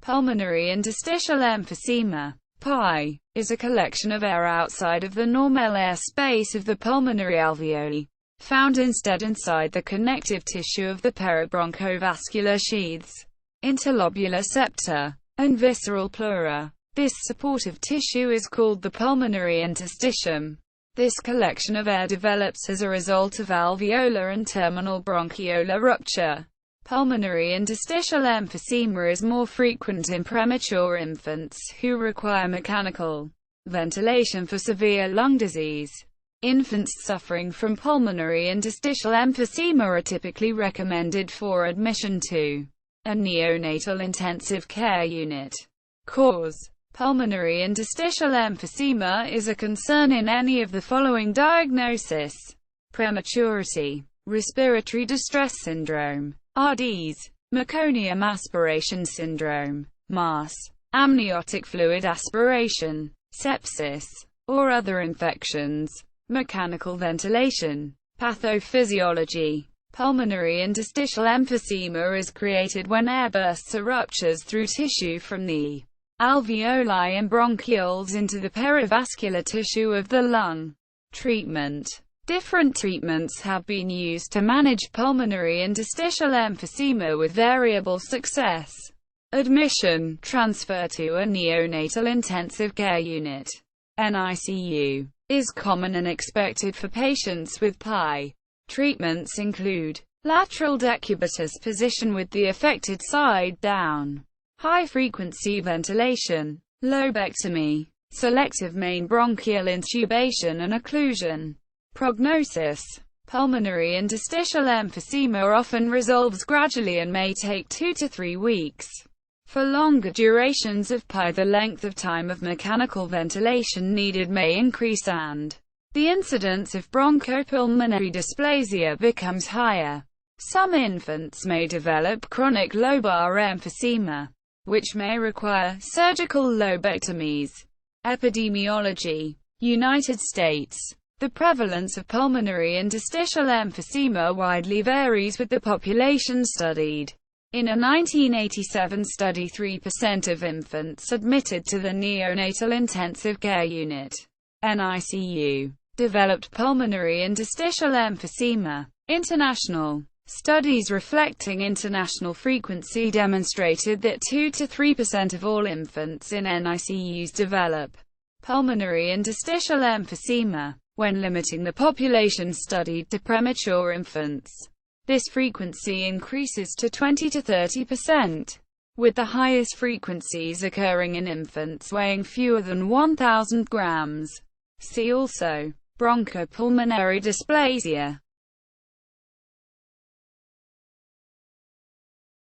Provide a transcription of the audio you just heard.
Pulmonary interstitial emphysema (PI) is a collection of air outside of the normal air space of the pulmonary alveoli, found instead inside the connective tissue of the peribronchovascular sheaths, interlobular septa, and visceral pleura. This supportive tissue is called the pulmonary interstitium. This collection of air develops as a result of alveolar and terminal bronchiolar rupture. Pulmonary interstitial emphysema is more frequent in premature infants who require mechanical ventilation for severe lung disease. Infants suffering from pulmonary interstitial emphysema are typically recommended for admission to a neonatal intensive care unit. Cause: pulmonary interstitial emphysema is a concern in any of the following diagnosis: prematurity, respiratory distress syndrome, RDS, meconium aspiration syndrome, MAS, amniotic fluid aspiration, sepsis, or other infections, mechanical ventilation. Pathophysiology. Pulmonary interstitial emphysema is created when air bursts or ruptures through tissue from the alveoli and bronchioles into the perivascular tissue of the lung. Treatment. Different treatments have been used to manage pulmonary interstitial emphysema with variable success. Admission, transfer to a neonatal intensive care unit, NICU, is common and expected for patients with PI. Treatments include lateral decubitus position with the affected side down, high-frequency ventilation, lobectomy, selective main bronchial intubation and occlusion. Prognosis. Pulmonary interstitial emphysema often resolves gradually and may take 2 to 3 weeks. For longer durations of PI, the length of time of mechanical ventilation needed may increase and the incidence of bronchopulmonary dysplasia becomes higher. Some infants may develop chronic lobar emphysema, which may require surgical lobectomies. Epidemiology. United States. The prevalence of pulmonary interstitial emphysema widely varies with the population studied. In a 1987 study, 3% of infants admitted to the neonatal intensive care unit, NICU, developed pulmonary interstitial emphysema. International studies reflecting international frequency demonstrated that 2 to 3% of all infants in NICUs develop pulmonary interstitial emphysema. When limiting the population studied to premature infants, this frequency increases to 20 to 30%, with the highest frequencies occurring in infants weighing fewer than 1,000 grams. See also bronchopulmonary dysplasia.